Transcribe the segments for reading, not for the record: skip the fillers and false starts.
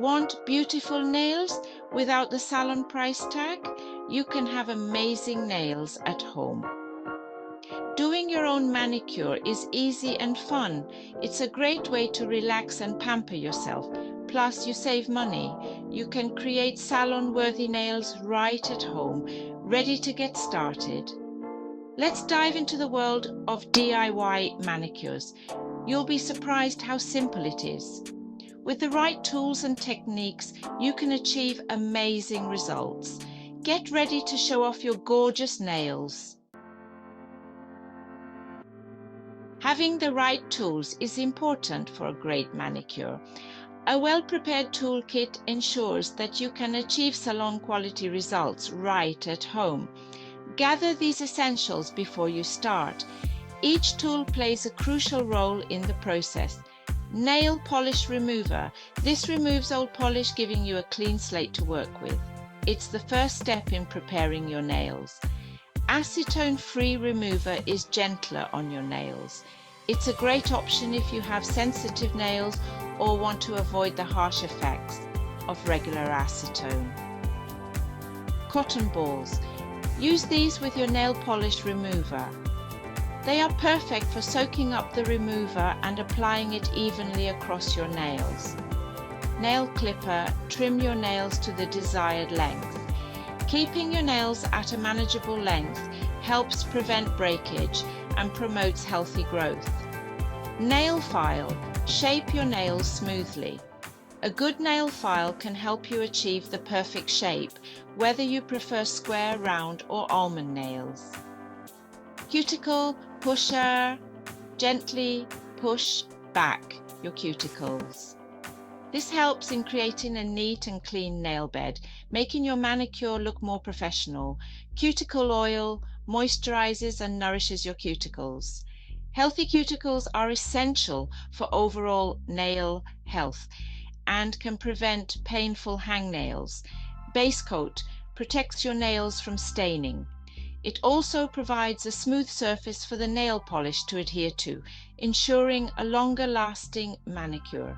Want beautiful nails without the salon price tag? You can have amazing nails at home. Doing your own manicure is easy and fun. It's a great way to relax and pamper yourself. Plus, you save money. You can create salon-worthy nails right at home, ready to get started. Let's dive into the world of DIY manicures. You'll be surprised how simple it is. With the right tools and techniques, you can achieve amazing results. Get ready to show off your gorgeous nails. Having the right tools is important for a great manicure. A well-prepared toolkit ensures that you can achieve salon quality results right at home. Gather these essentials before you start. Each tool plays a crucial role in the process. Nail polish remover. This removes old polish, giving you a clean slate to work with. It's the first step in preparing your nails. Acetone-free remover is gentler on your nails. It's a great option if you have sensitive nails or want to avoid the harsh effects of regular acetone. Cotton balls. Use these with your nail polish remover. They are perfect for soaking up the remover and applying it evenly across your nails. Nail clipper. Trim your nails to the desired length. Keeping your nails at a manageable length helps prevent breakage and promotes healthy growth. Nail file. Shape your nails smoothly. A good nail file can help you achieve the perfect shape, whether you prefer square, round, or almond nails. Cuticle pusher. Gently push back your cuticles. This helps in creating a neat and clean nail bed, making your manicure look more professional. Cuticle oil moisturizes and nourishes your cuticles. Healthy cuticles are essential for overall nail health and can prevent painful hangnails. Base coat protects your nails from staining. It also provides a smooth surface for the nail polish to adhere to, ensuring a longer lasting manicure.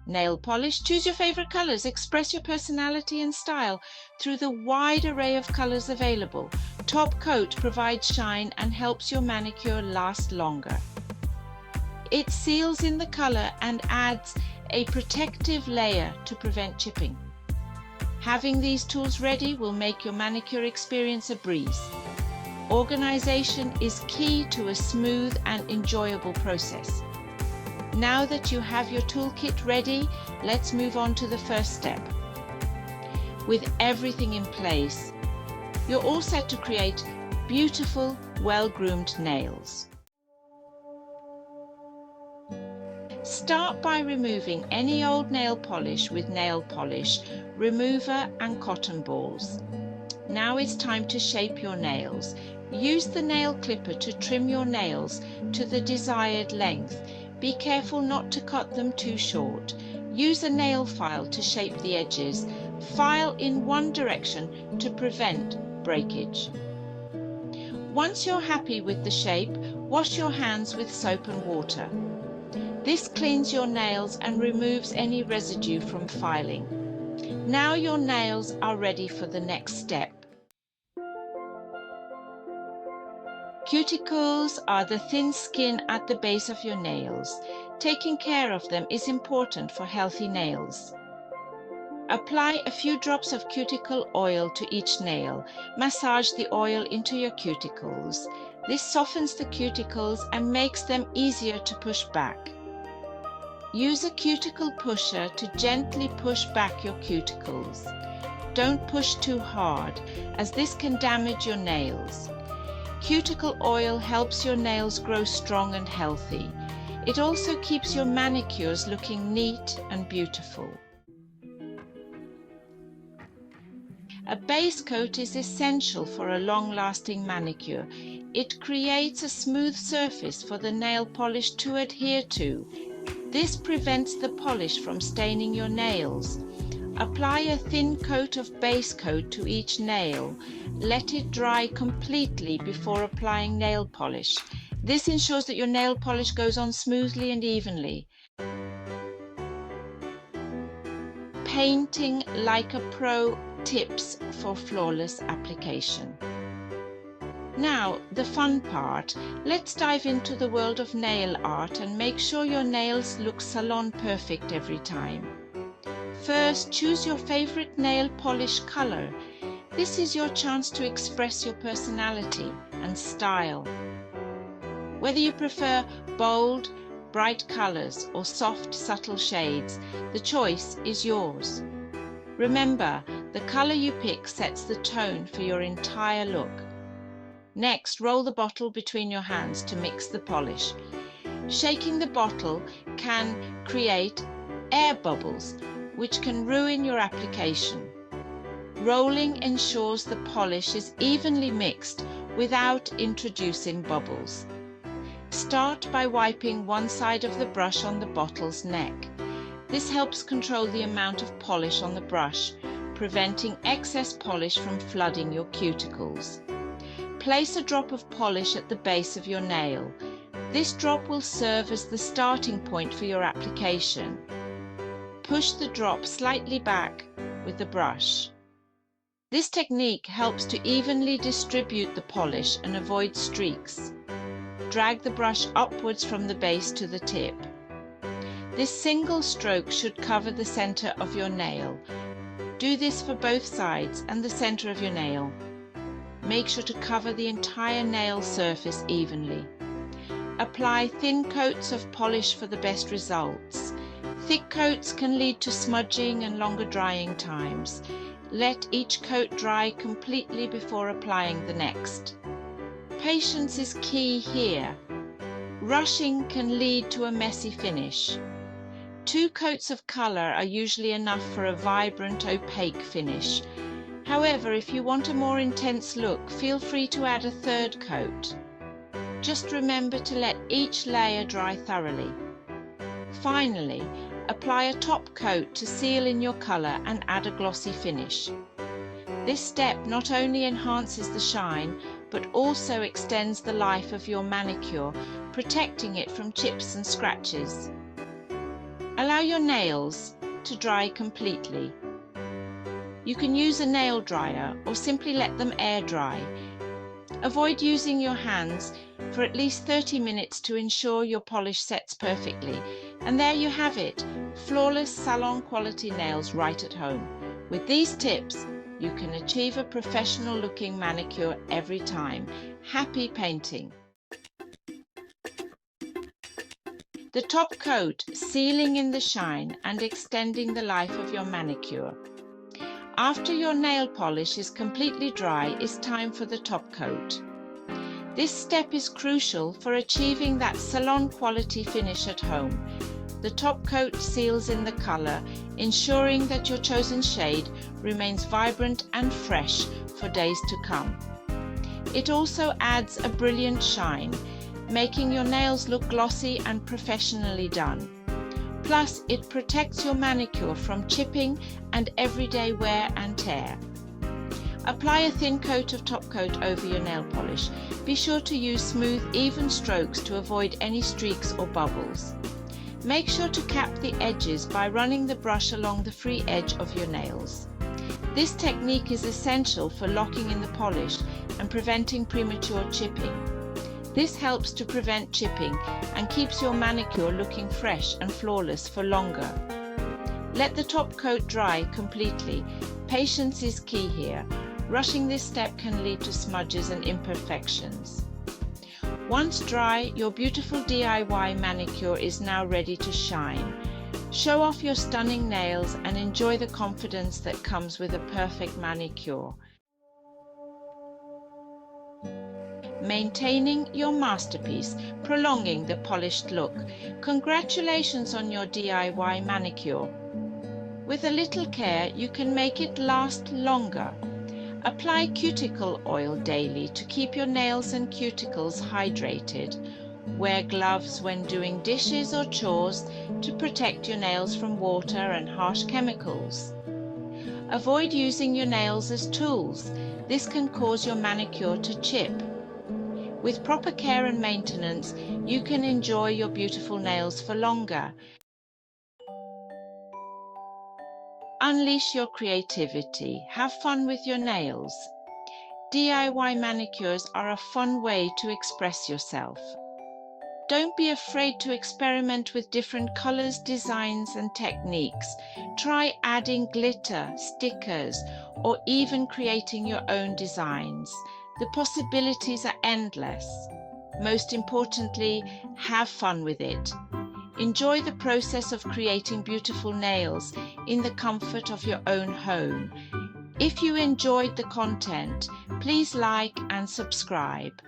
Nail polish. Choose your favorite colors. Express your personality and style through the wide array of colors available. Top coat provides shine and helps your manicure last longer. It seals in the color and adds a protective layer to prevent chipping. Having these tools ready will make your manicure experience a breeze. Organization is key to a smooth and enjoyable process. Now that you have your toolkit ready, let's move on to the first step. With everything in place, you're all set to create beautiful, well-groomed nails. Start by removing any old nail polish with nail polish remover and cotton balls. Now it's time to shape your nails. Use the nail clipper to trim your nails to the desired length. Be careful not to cut them too short. Use a nail file to shape the edges. File in one direction to prevent breakage. Once you're happy with the shape, wash your hands with soap and water. This cleans your nails and removes any residue from filing. Now your nails are ready for the next step. Cuticles are the thin skin at the base of your nails. Taking care of them is important for healthy nails. Apply a few drops of cuticle oil to each nail. Massage the oil into your cuticles. This softens the cuticles and makes them easier to push back. Use a cuticle pusher to gently push back your cuticles. Don't push too hard, as this can damage your nails. Cuticle oil helps your nails grow strong and healthy. It also keeps your manicures looking neat and beautiful. A base coat is essential for a long-lasting manicure. It creates a smooth surface for the nail polish to adhere to. This prevents the polish from staining your nails. Apply a thin coat of base coat to each nail. Let it dry completely before applying nail polish. This ensures that your nail polish goes on smoothly and evenly. Painting like a pro tips for flawless application. Now, the fun part. Let's dive into the world of nail art and make sure your nails look salon perfect every time. First, choose your favorite nail polish color. This is your chance to express your personality and style. Whether you prefer bold, bright colors or soft, subtle shades, the choice is yours. Remember, the color you pick sets the tone for your entire look. Next, roll the bottle between your hands to mix the polish. Shaking the bottle can create air bubbles, which can ruin your application. Rolling ensures the polish is evenly mixed without introducing bubbles. Start by wiping one side of the brush on the bottle's neck. This helps control the amount of polish on the brush, preventing excess polish from flooding your cuticles. Place a drop of polish at the base of your nail. This drop will serve as the starting point for your application. Push the drop slightly back with the brush. This technique helps to evenly distribute the polish and avoid streaks. Drag the brush upwards from the base to the tip. This single stroke should cover the center of your nail. Do this for both sides and the center of your nail. Make sure to cover the entire nail surface evenly. Apply thin coats of polish for the best results. Thick coats can lead to smudging and longer drying times. Let each coat dry completely before applying the next. Patience is key here. Rushing can lead to a messy finish. 2 coats of color are usually enough for a vibrant, opaque finish. However, if you want a more intense look, feel free to add a 3rd coat. Just remember to let each layer dry thoroughly. Finally, apply a top coat to seal in your color and add a glossy finish. This step not only enhances the shine, but also extends the life of your manicure, protecting it from chips and scratches. Allow your nails to dry completely. You can use a nail dryer or simply let them air dry. Avoid using your hands for at least 30 minutes to ensure your polish sets perfectly. And there you have it, flawless salon quality nails right at home. With these tips, you can achieve a professional looking manicure every time. Happy painting! The top coat, sealing in the shine and extending the life of your manicure. After your nail polish is completely dry, it's time for the top coat. This step is crucial for achieving that salon quality finish at home. The top coat seals in the color, ensuring that your chosen shade remains vibrant and fresh for days to come. It also adds a brilliant shine, making your nails look glossy and professionally done. Plus, it protects your manicure from chipping and everyday wear and tear. Apply a thin coat of top coat over your nail polish. Be sure to use smooth, even strokes to avoid any streaks or bubbles. Make sure to cap the edges by running the brush along the free edge of your nails. This technique is essential for locking in the polish and preventing premature chipping. This helps to prevent chipping and keeps your manicure looking fresh and flawless for longer. Let the top coat dry completely. Patience is key here. Rushing this step can lead to smudges and imperfections. Once dry, your beautiful DIY manicure is now ready to shine. Show off your stunning nails and enjoy the confidence that comes with a perfect manicure. Maintaining your masterpiece, prolonging the polished look. Congratulations on your DIY manicure. With a little care, you can make it last longer. Apply cuticle oil daily to keep your nails and cuticles hydrated. Wear gloves when doing dishes or chores to protect your nails from water and harsh chemicals. Avoid using your nails as tools. This can cause your manicure to chip. With proper care and maintenance, you can enjoy your beautiful nails for longer. Unleash your creativity. Have fun with your nails. DIY manicures are a fun way to express yourself. Don't be afraid to experiment with different colors, designs, and techniques. Try adding glitter, stickers, or even creating your own designs. The possibilities are endless. Most importantly, have fun with it. Enjoy the process of creating beautiful nails in the comfort of your own home. If you enjoyed the content, please like and subscribe.